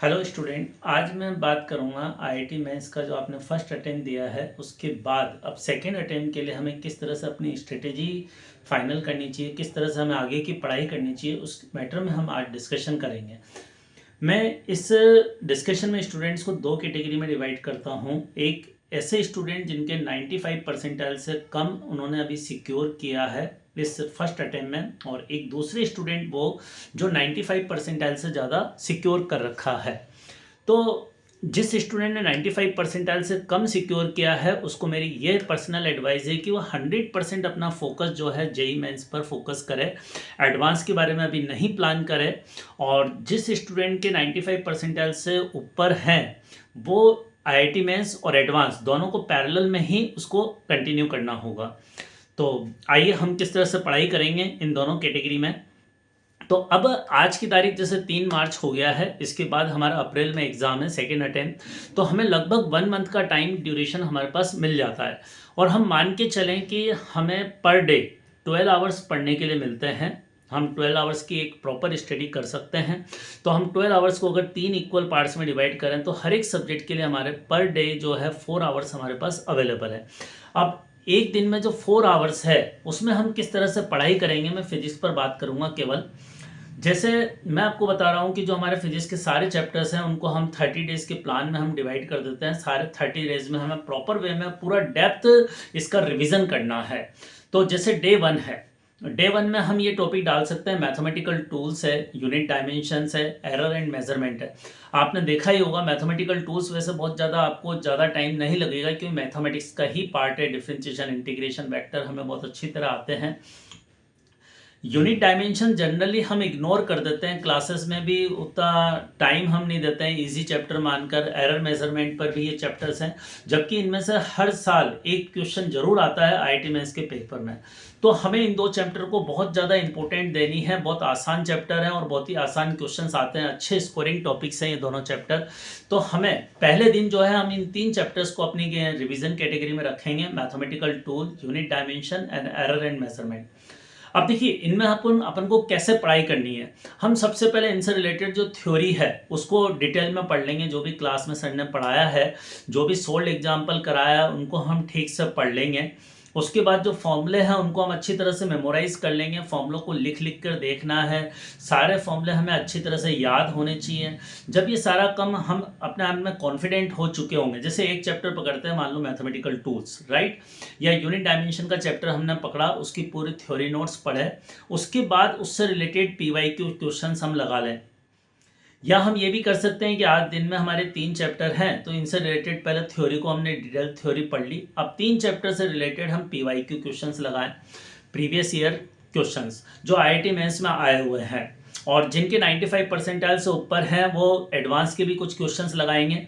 Hello student, आज मैं बात करूंगा आईआईटी मेंस का जो आपने फर्स्ट अटेम्प्ट दिया है उसके बाद अब सेकेंड अटेम्प्ट के लिए हमें किस तरह से अपनी स्ट्रेटेजी फाइनल करनी चाहिए, किस तरह से हमें आगे की पढ़ाई करनी चाहिए, उस मैटर में हम आज डिस्कशन करेंगे। मैं इस डिस्कशन में स्टूडेंट्स को दो कैटेगरी में डिवाइड करता हूं। एक ऐसे स्टूडेंट जिनके 95 परसेंटाइल से कम उन्होंने अभी सिक्योर किया है इस फर्स्ट अटेम्प्ट में, और एक दूसरे स्टूडेंट वो जो 95 परसेंटाइल से ज़्यादा सिक्योर कर रखा है। तो जिस स्टूडेंट ने 95 परसेंटाइल से कम सिक्योर किया है उसको मेरी ये पर्सनल एडवाइस है कि वो 100% अपना फोकस जो है जेई मेंस पर फोकस करे, एडवांस के बारे में अभी नहीं प्लान करे। और जिस स्टूडेंट के 95 परसेंटाइल से ऊपर हैं वो आईआईटी मेंस और एडवांस दोनों को पैरेलल में ही उसको कंटिन्यू करना होगा। तो आइए हम किस तरह से पढ़ाई करेंगे इन दोनों कैटेगरी में। तो अब आज की तारीख जैसे 3 मार्च हो गया है, इसके बाद हमारा अप्रैल में एग्ज़ाम है सेकेंड अटेम्प्ट। तो हमें लगभग 1 मंथ का टाइम ड्यूरेशन हमारे पास मिल जाता है, और हम मान के चलें कि हमें पर डे 12 आवर्स पढ़ने के लिए मिलते हैं। हम 12 आवर्स की एक प्रॉपर स्टडी कर सकते हैं। तो हम 12 आवर्स को अगर 3 इक्वल पार्ट्स में डिवाइड करें तो हर एक सब्जेक्ट के लिए हमारे पर डे जो है 4 आवर्स हमारे पास अवेलेबल है। अब एक दिन में जो 4 आवर्स है उसमें हम किस तरह से पढ़ाई करेंगे, मैं फिजिक्स पर बात करूँगा केवल। जैसे मैं आपको बता रहा हूँ कि जो हमारे फिजिक्स के सारे चैप्टर्स हैं उनको हम 30 डेज़ के प्लान में हम डिवाइड कर देते हैं। सारे 30 डेज़ में हमें प्रॉपर वे में पूरा डेप्थ इसका रिवीजन करना है। तो जैसे डे 1 है, डे 1 में हम ये टॉपिक डाल सकते हैं, मैथमेटिकल टूल्स है, यूनिट डायमेंशंस है, एरर एंड मेजरमेंट है। आपने देखा ही होगा मैथमेटिकल टूल्स वैसे बहुत ज़्यादा आपको ज़्यादा टाइम नहीं लगेगा क्योंकि मैथमेटिक्स का ही पार्ट है। डिफरेंशिएशन, इंटीग्रेशन, वेक्टर हमें बहुत अच्छी तरह आते हैं। यूनिट डायमेंशन जनरली हम इग्नोर कर देते हैं, क्लासेस में भी उतना टाइम हम नहीं देते हैं इजी चैप्टर मानकर। एरर मेजरमेंट पर भी ये चैप्टर्स हैं, जबकि इनमें से हर साल एक क्वेश्चन जरूर आता है आईआईटी मेंस के पेपर में। तो हमें इन दो चैप्टर को बहुत ज़्यादा इंपॉर्टेंट देनी है। बहुत आसान चैप्टर है और बहुत ही आसान क्वेश्चंस आते हैं, अच्छे स्कोरिंग टॉपिक्स हैं ये दोनों चैप्टर। तो हमें पहले दिन जो है हम इन 3 चैप्टर्स को अपनी रिवीजन कैटेगरी में रखेंगे, mathematical tool, unit dimension and error and measurement. अब देखिए इनमें अपन को कैसे पढ़ाई करनी है। हम सबसे पहले इनसे रिलेटेड जो थ्योरी है उसको डिटेल में पढ़ लेंगे, जो भी क्लास में सर ने पढ़ाया है, जो भी सोल्ड एग्जाम्पल कराया है उनको हम ठीक से पढ़ लेंगे। उसके बाद जो फॉर्मूले हैं उनको हम अच्छी तरह से मेमोराइज कर लेंगे, फॉर्मूलों को लिख लिख कर देखना है। सारे फॉर्मूले हमें अच्छी तरह से याद होने चाहिए। जब ये सारा काम हम अपने आप में कॉन्फिडेंट हो चुके होंगे, जैसे एक चैप्टर पकड़ते हैं मान लो मैथमेटिकल टूल्स, राइट, या यूनिट डायमेंशन का चैप्टर हमने पकड़ा, उसकी पूरी थ्योरी नोट्स पढ़े, उसके बाद उससे रिलेटेड पीवाईक्यू क्वेश्चंस हम लगा लें। या हम ये भी कर सकते हैं कि आज दिन में हमारे 3 चैप्टर हैं तो इनसे रिलेटेड पहले थ्योरी को हमने डिटेल थ्योरी पढ़ ली, अब 3 चैप्टर से रिलेटेड हम पीवाईक्यू क्वेश्चंस लगाएं, प्रीवियस ईयर क्वेश्चंस जो आईआईटी मेंस में आए हुए हैं। और जिनके 95 परसेंटाइल से ऊपर हैं वो एडवांस के भी कुछ क्वेश्चंस लगाएंगे।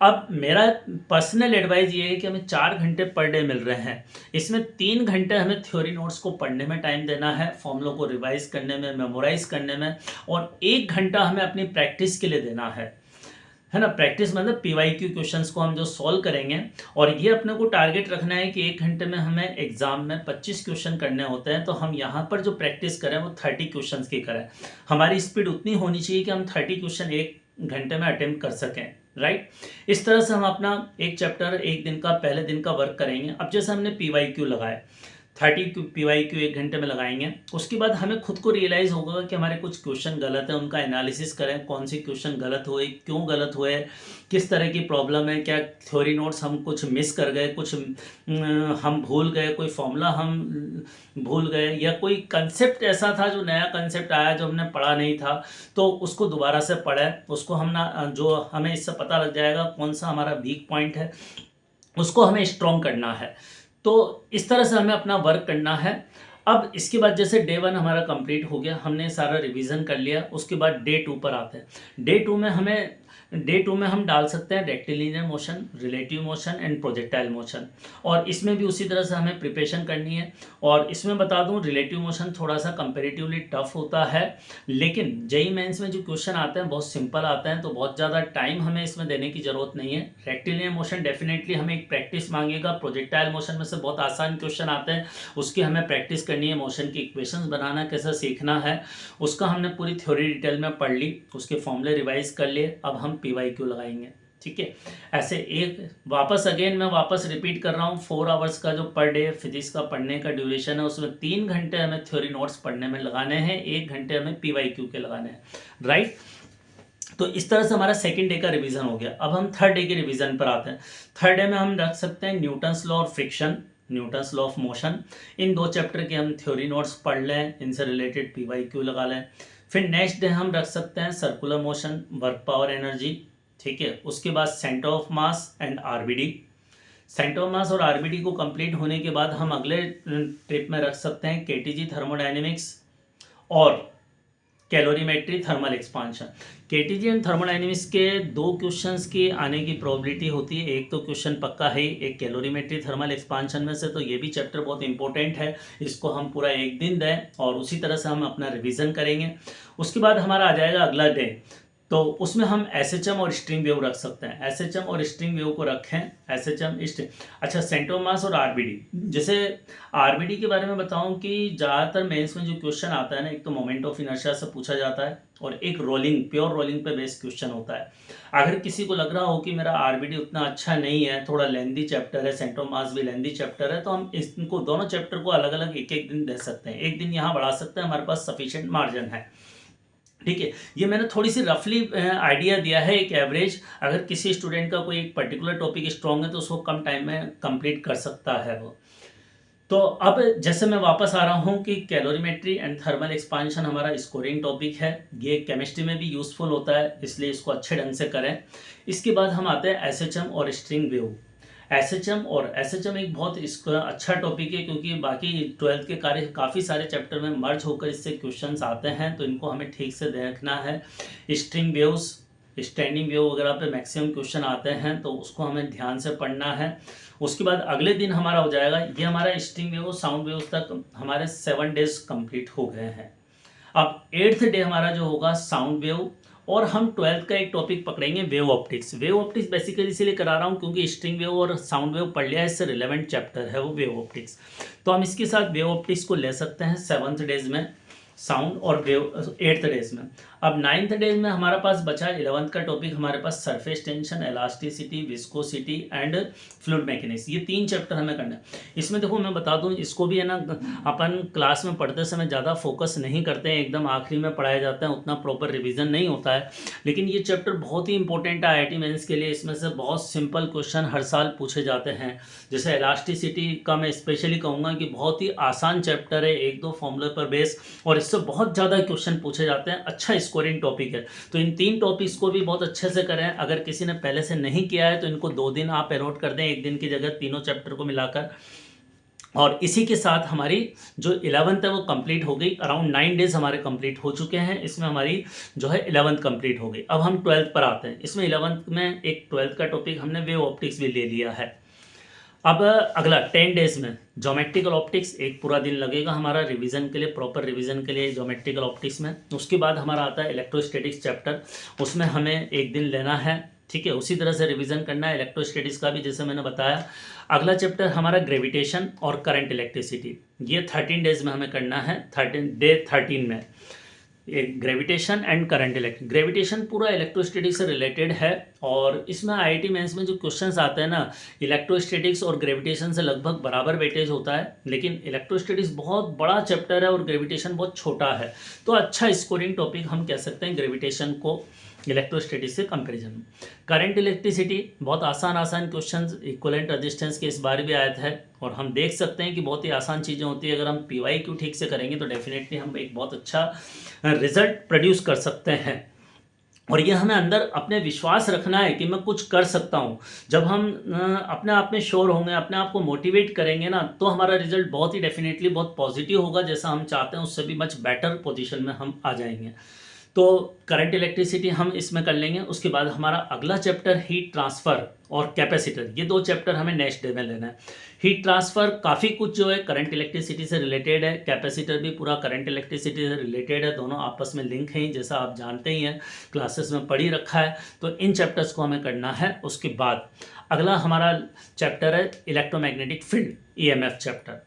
अब मेरा पर्सनल एडवाइस ये है कि हमें 4 घंटे पर डे मिल रहे हैं, इसमें 3 घंटे हमें थ्योरी नोट्स को पढ़ने में टाइम देना है, फॉर्मूलों को रिवाइज करने में, मेमोराइज करने में, और 1 घंटा हमें अपनी प्रैक्टिस के लिए देना है ना। प्रैक्टिस मतलब पीवाईक्यू क्वेश्चंस को हम जो सॉल्व करेंगे, और ये अपने को टारगेट रखना है कि 1 घंटे में हमें एग्जाम में 25 क्वेश्चन करने होते हैं, तो हम यहाँ पर जो प्रैक्टिस करें वो 30 क्वेश्चन की करें। हमारी स्पीड उतनी होनी चाहिए कि हम 30 क्वेश्चन 1 घंटे में अटेम्प्ट कर सकें, राइट। इस तरह से हम अपना एक चैप्टर एक दिन का पहले दिन का वर्क करेंगे। अब जैसे हमने पीवाईक्यू लगाए, 30 पीवाईक्यू 1 घंटे में लगाएंगे, उसके बाद हमें खुद को रियलाइज़ होगा कि हमारे कुछ क्वेश्चन गलत है, उनका एनालिसिस करें, कौन से क्वेश्चन गलत हुए, क्यों गलत हुए, किस तरह की प्रॉब्लम है, क्या थ्योरी नोट्स हम कुछ मिस कर गए, कुछ हम भूल गए, कोई फॉर्मूला हम भूल गए, या कोई कंसेप्ट ऐसा था जो नया कंसेप्ट आया जो हमने पढ़ा नहीं था, तो उसको दोबारा से पढ़ें। उसको हम ना, जो हमें इससे पता लग जाएगा कौन सा हमारा वीक पॉइंट है, उसको हमें स्ट्रॉन्ग करना है। तो इस तरह से हमें अपना वर्क करना है। अब इसके बाद जैसे डे 1 हमारा कंप्लीट हो गया, हमने सारा रिवीजन कर लिया, उसके बाद डे 2 पर आते हैं। डे टू में हम डाल सकते हैं rectilinear motion, relative motion and projectile motion, और इसमें भी उसी तरह से हमें प्रिपरेशन करनी है। और इसमें बता दूं रिलेटिव मोशन थोड़ा सा कंपेरेटिवली टफ होता है, लेकिन जेई मेंस में जो क्वेश्चन आते हैं बहुत सिंपल आते हैं, तो बहुत ज़्यादा टाइम हमें इसमें देने की ज़रूरत नहीं है। रेक्टिलिनियर मोशन डेफिनेटली हमें एक प्रैक्टिस मांगेगा, प्रोजेक्टाइल मोशन में से बहुत आसान क्वेश्चन आते हैं, उसकी हमें प्रैक्टिस करनी है, मोशन की इक्वेशंस बनाना कैसे सीखना है, उसका हमने पूरी थ्योरी डिटेल में पढ़ ली, उसके फॉर्मूले रिवाइज कर लिए। अब हम हम PYQ लगाएंगे। ठीक है, ऐसे एक मैं वापस रिपीट कर रहा हूँ, 4 आवर्स का जो पर डे फिजिक्स का पढ़ने का ड्यूरेशन है उसमें 3 घंटे हमें थ्योरी नोट्स पढ़ने में लगाने हैं, 1 घंटे हमें PYQ के लगाने हैं, राइट। तो इस तरह से हमारा सेकंड डे का रिवीजन हो गया। अब हम थर्ड डे के रिवीजन पर आते हैं। थर्ड डे में हम रख सकते हैं न्यूटन्स लॉ और friction, Newton's law of motion. In 2 chapter के हम थ्योरी नोट्स पढ़ लें, इनसे रिलेटेड PYQ लगा लें। फिर नेक्स्ट डे हम रख सकते हैं circular motion, work power energy. ठीक है, उसके बाद centre of mass and RBD। Centre of mass और RBD को कंप्लीट होने के बाद हम अगले ट्रिप में रख सकते हैं KTG थर्मोडाइनमिक्स और calorimetry thermal expansion. KTG and thermodynamics के 2 क्वेश्चंस की आने की प्रोबेबिलिटी होती है, एक तो क्वेश्चन पक्का है, एक कैलोरीमेट्री थर्मल एक्सपांशन में से, तो ये भी चैप्टर बहुत इंपॉर्टेंट है, इसको हम पूरा एक दिन दें और उसी तरह से हम अपना रिवीजन करेंगे। उसके बाद हमारा आ जाएगा अगला डे, तो उसमें हम SHM और स्ट्रिंग वेव रख सकते हैं। SHM और स्ट्रिंग वेव को रखें, SHM स्ट्रिंग। अच्छा, सेंटर ऑफ मास और RBD, जैसे RBD के बारे में बताऊं कि ज़्यादातर मेंस में जो क्वेश्चन आता है ना, एक तो मोमेंट ऑफ इनर्शिया से पूछा जाता है और एक रोलिंग, प्योर रोलिंग पे बेस्ड क्वेश्चन होता है। अगर किसी को लग रहा हो कि मेरा RBD उतना अच्छा नहीं है, थोड़ा लेंदी चैप्टर है, सेंटर ऑफ मास भी लेंदी चैप्टर है, तो हम इनको दोनों चैप्टर को अलग अलग एक एक दिन दे सकते हैं, एक दिन यहाँ बढ़ा सकते हैं, हमारे पास सफिशिएंट मार्जिन है। ठीक है, ये मैंने थोड़ी सी रफली आइडिया दिया है, एक एवरेज। अगर किसी स्टूडेंट का कोई एक पर्टिकुलर टॉपिक स्ट्रॉन्ग है तो उसको कम टाइम में कंप्लीट कर सकता है वो। तो अब जैसे मैं वापस आ रहा हूँ कि कैलोरीमेट्री एंड थर्मल एक्सपांशन हमारा स्कोरिंग टॉपिक है, ये केमिस्ट्री में भी यूज़फुल होता है, इसलिए इसको अच्छे ढंग से करें। इसके बाद हम आते हैं SHM और स्ट्रिंग वेव। SHM एक बहुत इसका अच्छा टॉपिक है, क्योंकि बाकी 12th के कार्य काफ़ी सारे चैप्टर में मर्ज होकर इससे क्वेश्चंस आते हैं, तो इनको हमें ठीक से देखना है। स्ट्रिंग वेव्स, स्टैंडिंग वेव वगैरह पे मैक्सिमम क्वेश्चन आते हैं, तो उसको हमें ध्यान से पढ़ना है। उसके बाद अगले दिन हमारा हो जाएगा, ये हमारा स्ट्रिंग वेव साउंड वेव तक हमारे 7 डेज कंप्लीट हो गए हैं। अब 8th डे हमारा जो होगा साउंड वेव, और हम 12th का एक टॉपिक पकड़ेंगे wave optics. Wave optics basically इसीलिए करा रहा हूँ क्योंकि स्ट्रिंग वेव और साउंड वेव पढ़ लिया है, इससे रिलेवेंट चैप्टर है वो वेव ऑप्टिक्स, तो हम इसके साथ वेव ऑप्टिक्स को ले सकते हैं 7th डेज में, साउंड और वेव 8th डेज में। अब 9th डेज में हमारा पास बचा 11th का टॉपिक, हमारे पास surface tension, elasticity, viscosity and fluid mechanics, ये 3 चैप्टर हमें करना है। इसमें देखो मैं बता दूं, इसको भी है ना, अपन क्लास में पढ़ते समय ज़्यादा फोकस नहीं करते हैं, एकदम आखिरी में पढ़ाया जाता है, उतना प्रॉपर रिविजन नहीं होता है, लेकिन ये चैप्टर बहुत ही इंपॉर्टेंट है IIT मेंस के लिए। इसमें से बहुत सिंपल क्वेश्चन हर साल पूछे जाते हैं। जैसे इलास्टिसिटी का मैं स्पेशली कहूँगा कि बहुत ही आसान चैप्टर है, 1-2 फॉर्मूले पर बेस, और इससे बहुत ज़्यादा क्वेश्चन पूछे जाते हैं, अच्छा स्कोरिंग टॉपिक है। तो इन 3 टॉपिक्स को भी बहुत अच्छे से करें। अगर किसी ने पहले से नहीं किया है तो इनको 2 दिन आप अलॉट कर दें, 1 दिन की जगह तीनों चैप्टर को मिलाकर, और इसी के साथ हमारी जो 11th है वो कंप्लीट हो गई। अराउंड 9 डेज हमारे कंप्लीट हो चुके हैं, इसमें हमारी जो है 11th कंप्लीट हो गई। अब हम 12th पर आते हैं। इसमें 11th में एक 12th का टॉपिक हमने वेव ऑप्टिक्स भी ले लिया है। अब अगला 10 डेज में ज्योमेट्रिकल ऑप्टिक्स, एक पूरा दिन लगेगा हमारा रिवीजन के लिए, प्रॉपर रिवीजन के लिए ज्योमेट्रिकल ऑप्टिक्स में। उसके बाद हमारा आता है इलेक्ट्रोस्टैटिक्स चैप्टर, उसमें हमें 1 दिन लेना है। ठीक है, उसी तरह से रिवीजन करना है इलेक्ट्रोस्टैटिक्स का भी, जैसे मैंने बताया। अगला चैप्टर हमारा ग्रेविटेशन और करंट इलेक्ट्रिसिटी, ये 13 डेज में हमें करना है, 13 में ग्रेविटेशन एंड करंट ग्रेविटेशन पूरा इलेक्ट्रोस्टैटिक्स से रिलेटेड है, और इसमें IIT मेंस में जो क्वेश्चंस आते हैं ना, इलेक्ट्रोस्टैटिक्स और ग्रेविटेशन से लगभग बराबर वेटेज होता है, लेकिन इलेक्ट्रोस्टैटिक्स बहुत बड़ा चैप्टर है और ग्रेविटेशन बहुत छोटा है, तो अच्छा स्कोरिंग टॉपिक हम कह सकते हैं ग्रेविटेशन को इलेक्ट्रोस्टैटिक्स से कंपैरिजन में। करंट इलेक्ट्रिसिटी बहुत आसान क्वेश्चंस, इक्विवेलेंट रेजिस्टेंस के इस बार भी आया था, और हम देख सकते हैं कि बहुत ही आसान चीज़ें होती है। अगर हम PYQ ठीक से करेंगे तो डेफिनेटली हम एक बहुत अच्छा रिजल्ट प्रोड्यूस कर सकते हैं, और ये हमें अंदर अपने विश्वास रखना है कि मैं कुछ कर सकता हूँ। जब हम अपने आप में श्योर होंगे, अपने आप को मोटिवेट करेंगे ना, तो हमारा रिजल्ट बहुत ही डेफिनेटली बहुत पॉजिटिव होगा, जैसा हम चाहते हैं उससे भी मच बेटर पोजीशन में हम आ जाएंगे। तो करंट इलेक्ट्रिसिटी हम इसमें कर लेंगे। उसके बाद हमारा अगला चैप्टर हीट ट्रांसफ़र और कैपेसिटर, ये 2 चैप्टर हमें नेक्स्ट डे में लेना है। हीट ट्रांसफ़र काफ़ी कुछ जो है करंट इलेक्ट्रिसिटी से रिलेटेड है, कैपेसिटर भी पूरा करंट इलेक्ट्रिसिटी से रिलेटेड है, दोनों आपस में लिंक हैं, जैसा आप जानते ही हैं, क्लासेस में पढ़ ही रखा है। तो इन चैप्टर्स को हमें करना है। उसके बाद अगला हमारा चैप्टर है इलेक्ट्रोमैग्नेटिक फील्ड, EMF चैप्टर।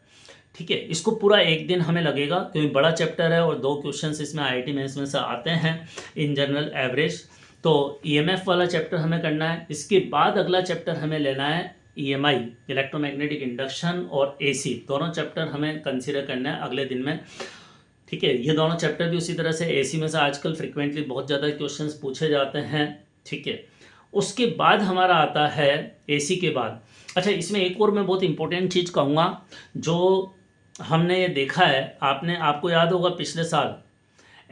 ठीक है, इसको पूरा 1 दिन हमें लगेगा, क्योंकि बड़ा चैप्टर है और 2 क्वेश्चंस इसमें IIT मेंस में से आते हैं इन जनरल एवरेज। तो ईएमएफ वाला चैप्टर हमें करना है। इसके बाद अगला चैप्टर हमें लेना है ईएमआई, इलेक्ट्रोमैग्नेटिक इंडक्शन और एसी, दोनों चैप्टर हमें कंसीडर करना है अगले दिन में। ठीक है, ये दोनों चैप्टर भी उसी तरह से, एसी में से आजकल फ्रिक्वेंटली बहुत ज़्यादा क्वेश्चंस पूछे जाते हैं। ठीक है, उसके बाद हमारा आता है एसी के बाद। अच्छा, इसमें एक और मैं बहुत इंपॉर्टेंट चीज़ कहूँगा जो हमने ये देखा है, आपको याद होगा पिछले साल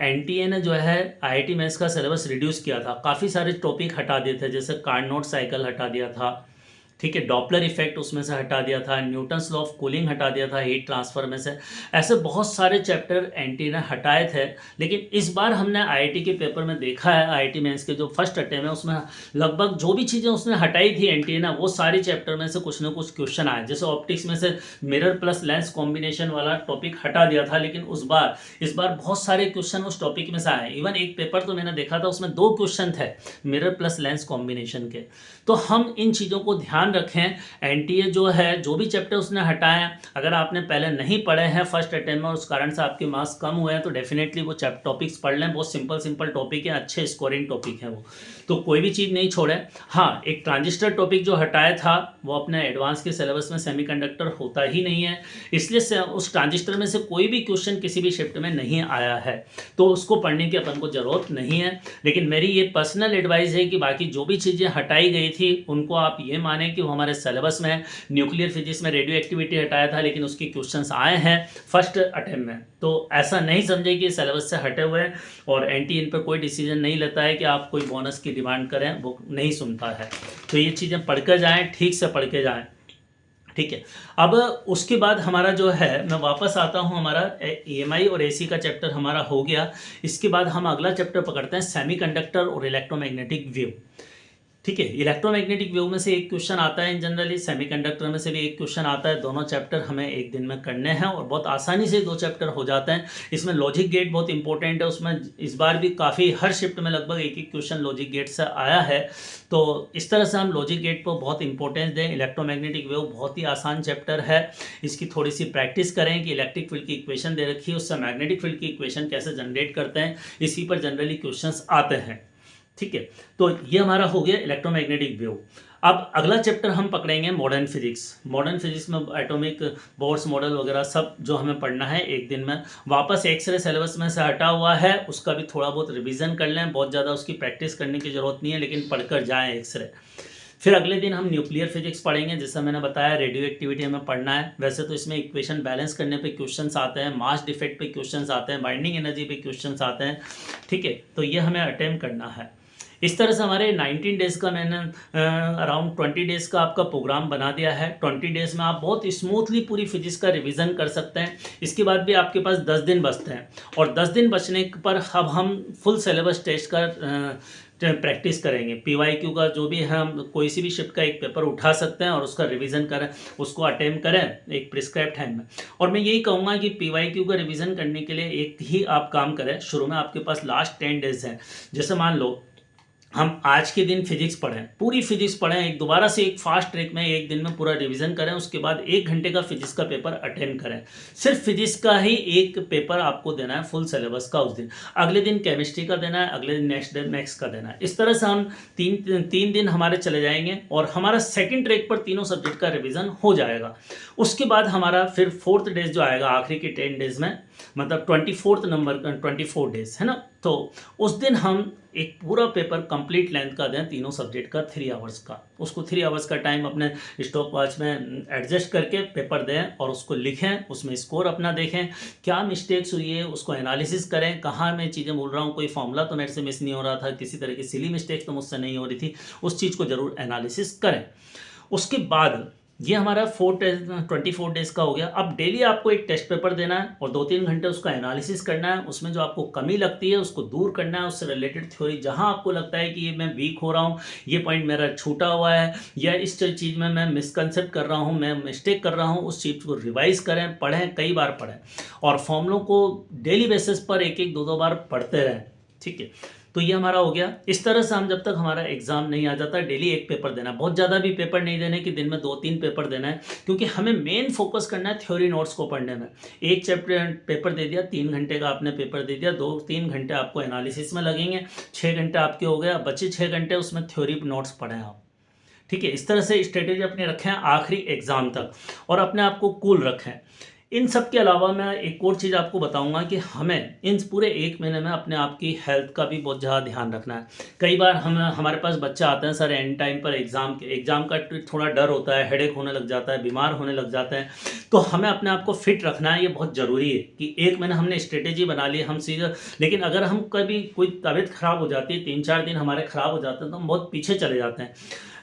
एनटीए ने जो है आईआईटी मेंस का सिलेबस रिड्यूस किया था, काफ़ी सारे टॉपिक हटा दिए थे, जैसे कार्नोट साइकिल हटा दिया था। ठीक है, डॉपलर इफेक्ट उसमें से हटा दिया था, न्यूटन्स लॉ ऑफ कूलिंग हटा दिया था हीट ट्रांसफर में से। ऐसे बहुत सारे चैप्टर एनटीए ने हटाए थे, लेकिन इस बार हमने आईआईटी के पेपर में देखा है, आईआईटी मेंस के जो फर्स्ट अटेम्प्ट है उसमें लगभग जो भी चीज़ें उसने हटाई थी एनटीए ने, वो सारी चैप्टर में से कुछ ना कुछ क्वेश्चन आए। जैसे ऑप्टिक्स में से मिरर प्लस लेंस कॉम्बिनेशन वाला टॉपिक हटा दिया था, लेकिन इस बार बहुत सारे क्वेश्चन उस टॉपिक में से आए। इवन एक पेपर तो मैंने देखा था उसमें 2 क्वेश्चन थे मिरर प्लस लेंस कॉम्बिनेशन के। तो हम इन चीज़ों को ध्यान रखें। एनटीए जो है, जो भी चैप्टर उसने हटाए, अगर आपने पहले नहीं पढ़े हैं फर्स्ट अटेम्प्ट में और उस कारण से आपके मार्क्स कम हुए हैं, तो डेफिनेटली वो टॉपिक्स पढ़ लें। बहुत सिंपल टॉपिक है, अच्छे स्कोरिंग टॉपिक है वो, तो कोई भी चीज़ नहीं छोड़े। हाँ, एक ट्रांजिस्टर टॉपिक जो हटाया था वो अपने एडवांस के सिलेबस में सेमीकंडक्टर होता ही नहीं है, इसलिए उस ट्रांजिस्टर में से कोई भी क्वेश्चन किसी भी शिफ्ट में नहीं आया है, तो उसको पढ़ने की अपन को ज़रूरत नहीं है। लेकिन मेरी ये पर्सनल एडवाइस है कि बाकी जो भी चीज़ें हटाई गई थी उनको आप ये माने कि वो हमारे सिलेबस में है। न्यूक्लियर फिजिक्स में रेडियो एक्टिविटी हटाया था, लेकिन उसके क्वेश्चंस आए हैं फर्स्ट अटेम्प्ट में, तो ऐसा नहीं समझे कि सिलेबस से हटे हुए हैं। और एनटी इन पर कोई डिसीजन नहीं लेता है कि आप कोई बोनस की डिमांड करें, वो नहीं सुनता है। तो ये चीज़ें पढ़ कर जाएँ, ठीक से पढ़ के जाएँ। ठीक है, अब उसके बाद हमारा जो है, मैं वापस आता हूँ, हमारा ईएमआई और एसी का चैप्टर हमारा हो गया। इसके बाद हम अगला चैप्टर पकड़ते हैं सेमीकंडक्टर और इलेक्ट्रोमैग्नेटिक वेव। ठीक है, इलेक्ट्रोमैग्नेटिक वेव में से एक क्वेश्चन आता है जनरली, सेमीकंडक्टर में से भी एक क्वेश्चन आता है। दोनों चैप्टर हमें एक दिन में करने हैं और बहुत आसानी से 2 चैप्टर हो जाते हैं। इसमें लॉजिक गेट बहुत इंपॉर्टेंट है, उसमें इस बार भी काफ़ी हर शिफ्ट में लगभग एक क्वेश्चन लॉजिक गेट से आया है। तो इस तरह से हम लॉजिक गेट पर बहुत इंपॉर्टेंस दें। इलेक्ट्रोमैग्नेटिक वेव बहुत ही आसान चैप्टर है, इसकी थोड़ी सी प्रैक्टिस करें कि इलेक्ट्रिक फील्ड की इक्वेशन दे रखी है, उससे मैग्नेटिक फील्ड की इक्वेशन कैसे जनरेट करते हैं, इसी पर जनरली क्वेश्चंस आते हैं। ठीक है, तो ये हमारा हो गया इलेक्ट्रोमैग्नेटिक वेव। अब अगला चैप्टर हम पकड़ेंगे मॉडर्न फिजिक्स। मॉडर्न फिजिक्स में एटॉमिक बोर्स मॉडल वगैरह सब जो हमें पढ़ना है एक दिन में। वापस एक्सरे सिलेबस में से हटा हुआ है, उसका भी थोड़ा बहुत रिवीजन कर लें, बहुत ज़्यादा उसकी प्रैक्टिस करने की ज़रूरत नहीं है, लेकिन पढ़कर जाएँ एक्सरे। फिर अगले दिन हम न्यूक्लियर फिजिक्स पढ़ेंगे, जैसा मैंने बताया रेडियो एक्टिविटी हमें पढ़ना है। वैसे तो इसमें इक्वेशन बैलेंस करने पे क्वेश्चंस आते हैं, मास डिफेक्ट पे क्वेश्चंस आते हैं, बाइंडिंग एनर्जी पे क्वेश्चंस आते हैं। ठीक है, तो ये हमें अटेम्प्ट करना है। इस तरह से हमारे 19 डेज़ का मैंने अराउंड 20 डेज़ का आपका प्रोग्राम बना दिया है। 20 डेज़ में आप बहुत स्मूथली पूरी फिजिक्स का रिवीजन कर सकते हैं। इसके बाद भी आपके पास 10 दिन बचते हैं, और 10 दिन बचने पर अब हम फुल सिलेबस टेस्ट का प्रैक्टिस करेंगे। पीवाईक्यू का जो भी है, हम कोई सी भी शिफ्ट का एक पेपर उठा सकते हैं और उसका रिवीजन करें, उसको अटेम्प्ट करें एक प्रिस्क्राइब टाइम में। और मैं यही कहूँगा कि पीवाईक्यू का रिवीजन करने के लिए एक ही आप काम करें। शुरू में आपके पास लास्ट 10 डेज़ हैं, जैसे मान लो हम आज के दिन फिजिक्स पढ़ें, पूरी फिजिक्स पढ़ें, एक दोबारा से एक फास्ट ट्रैक में एक दिन में पूरा रिवीजन करें, उसके बाद 1 घंटे का फिजिक्स का पेपर अटेम्प्ट करें। सिर्फ फिजिक्स का ही एक पेपर आपको देना है फुल सिलेबस का उस दिन। अगले दिन केमिस्ट्री का देना है, अगले दिन नेक्स्ट डे मैथ्स का देना है। इस तरह से हम तीन दिन हमारे चले जाएंगे और हमारा सेकेंड ट्रैक पर तीनों सब्जेक्ट का रिविज़न हो जाएगा। उसके बाद हमारा फिर 4th डेज जो आएगा आखिरी के 10 डेज में, मतलब 24th नंबर 24 डेज है ना, तो उस दिन हम एक पूरा पेपर कंप्लीट लेंथ का दें, तीनों सब्जेक्ट का 3 आवर्स का। उसको 3 आवर्स का टाइम अपने स्टॉप वॉच में एडजस्ट करके पेपर दें और उसको लिखें, उसमें स्कोर अपना देखें, क्या मिस्टेक्स हुई है उसको एनालिसिस करें, कहाँ मैं चीज़ें भूल रहा हूँ, कोई फॉर्मूला तो मेरे से मिस नहीं हो रहा था, किसी तरह की सिली मिस्टेक्स तो मुझसे नहीं हो रही थी, उस चीज़ को ज़रूर एनालिसिस करें। उसके बाद ये हमारा 24 डेज का हो गया। अब डेली आपको एक टेस्ट पेपर देना है और 2-3 घंटे उसका एनालिसिस करना है, उसमें जो आपको कमी लगती है उसको दूर करना है, उससे रिलेटेड थ्योरी जहां आपको लगता है कि ये मैं वीक हो रहा हूँ, ये पॉइंट मेरा छूटा हुआ है, या इस चीज़ में मैं मिसकंसेप्ट कर रहा हूँ, मैं मिस्टेक कर रहा हूँ, उस चीज़ को रिवाइज करें, पढ़ें, कई बार पढ़ें और फॉर्मूलों को डेली बेसिस पर 1-1, 2-2 बार पढ़ते रहें। ठीक है, तो ये हमारा हो गया। इस तरह से हम जब तक हमारा एग्ज़ाम नहीं आ जाता डेली एक पेपर देना, बहुत ज़्यादा भी पेपर नहीं देने कि दिन में 2-3 पेपर देना है, क्योंकि हमें मेन फोकस करना है थ्योरी नोट्स को पढ़ने में। एक चैप्टर पेपर दे दिया, 3 घंटे का आपने पेपर दे दिया, 2-3 घंटे आपको एनालिसिस में लगेंगे, 6 घंटे आपके हो गए, बचे 6 घंटे उसमें थ्योरी नोट्स पढ़ें आप। ठीक है, इस तरह से स्ट्रेटेजी अपनी रखें आखिरी एग्ज़ाम तक, और अपने आप को कूल रखें। इन सब के अलावा मैं एक और चीज़ आपको बताऊंगा कि हमें इन पूरे 1 महीने में अपने आप की हेल्थ का भी बहुत ज़्यादा ध्यान रखना है। कई बार हमारे पास बच्चे आते हैं सर एंड टाइम पर एग्ज़ाम का थोड़ा डर होता है, हेडेक होने लग जाता है, बीमार होने लग जाते हैं, तो हमें अपने आप को फिट रखना है। ये बहुत ज़रूरी है कि 1 महीने हमने स्ट्रेटेजी बना ली, हम सीधे, लेकिन अगर हम कभी कोई तबीयत ख़राब हो जाती है, 3-4 दिन हमारे ख़राब हो जाते हैं, तो हम बहुत पीछे चले जाते हैं।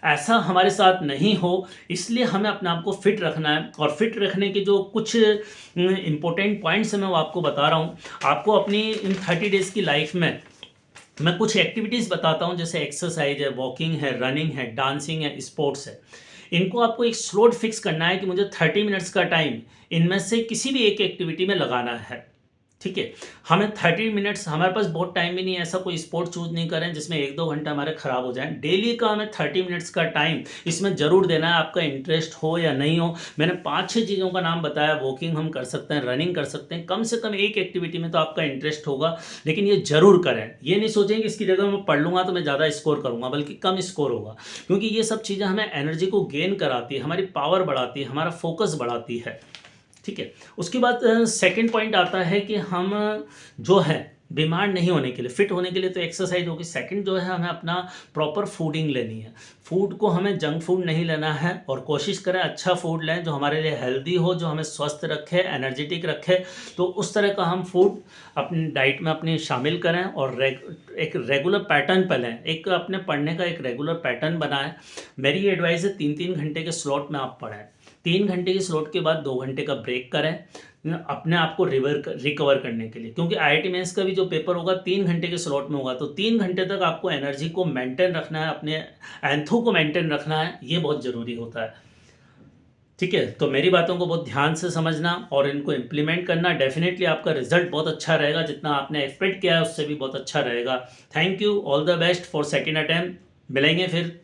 ऐसा हमारे साथ नहीं हो, इसलिए हमें अपने आप को फिट रखना है। और फिट रखने के जो कुछ इंपॉर्टेंट पॉइंट्स हैं मैं वो आपको बता रहा हूँ। आपको अपनी इन 30 डेज़ की लाइफ में मैं कुछ एक्टिविटीज़ बताता हूँ, जैसे एक्सरसाइज है, वॉकिंग है, रनिंग है, डांसिंग है, स्पोर्ट्स है। इनको आपको एक स्लॉट फिक्स करना है कि मुझे 30 मिनट्स का टाइम इनमें से किसी भी एक एक्टिविटी में लगाना है। ठीक है, हमें 30 मिनट्स, हमारे पास बहुत टाइम भी नहीं है, ऐसा कोई स्पोर्ट चूज नहीं करें जिसमें 1-2 घंटा हमारे ख़राब हो जाए। डेली का हमें 30 मिनट्स का टाइम इसमें ज़रूर देना है, आपका इंटरेस्ट हो या नहीं हो। मैंने 5-6 चीज़ों का नाम बताया, वॉकिंग हम कर सकते हैं, रनिंग कर सकते हैं, कम से कम एक एक्टिविटी में तो आपका इंटरेस्ट होगा, लेकिन ये ज़रूर करें। ये नहीं सोचें कि इसकी जगह मैं पढ़ लूँगा तो मैं ज़्यादा स्कोर करूँगा, बल्कि कम स्कोर होगा, क्योंकि ये सब चीज़ें हमें एनर्जी को गेन कराती है, हमारी पावर बढ़ाती है, हमारा फोकस बढ़ाती है। ठीक है, उसके बाद सेकंड पॉइंट आता है कि हम जो है बीमार नहीं होने के लिए, फिट होने के लिए तो एक्सरसाइज होगी। सेकंड जो है हमें अपना प्रॉपर फूडिंग लेनी है। फूड को हमें जंक फूड नहीं लेना है, और कोशिश करें अच्छा फूड लें जो हमारे लिए हेल्दी हो, जो हमें स्वस्थ रखे, एनर्जेटिक रखे। तो उस तरह का हम फूड अपनी डाइट में अपनी शामिल करें, और एक रेगुलर पैटर्न पर लें, एक अपने पढ़ने का एक रेगुलर पैटर्न बनाएं। मेरी एडवाइस है 3-3 घंटे के स्लॉट में आप पढ़ें। 3 घंटे के स्लॉट के बाद 2 घंटे का ब्रेक करें अपने आप को रिकवर करने के लिए, क्योंकि आईआईटी मेंस का भी जो पेपर होगा 3 घंटे के स्लॉट में होगा। तो 3 घंटे तक आपको एनर्जी को मेंटेन रखना है, अपने एंथो को मेंटेन रखना है, ये बहुत ज़रूरी होता है। ठीक है, तो मेरी बातों को बहुत ध्यान से समझना और इनको इम्प्लीमेंट करना, डेफिनेटली आपका रिजल्ट बहुत अच्छा रहेगा, जितना आपने एक्सपेक्ट किया है उससे भी बहुत अच्छा रहेगा। Thank you, all the best for second attempt. मिलेंगे फिर।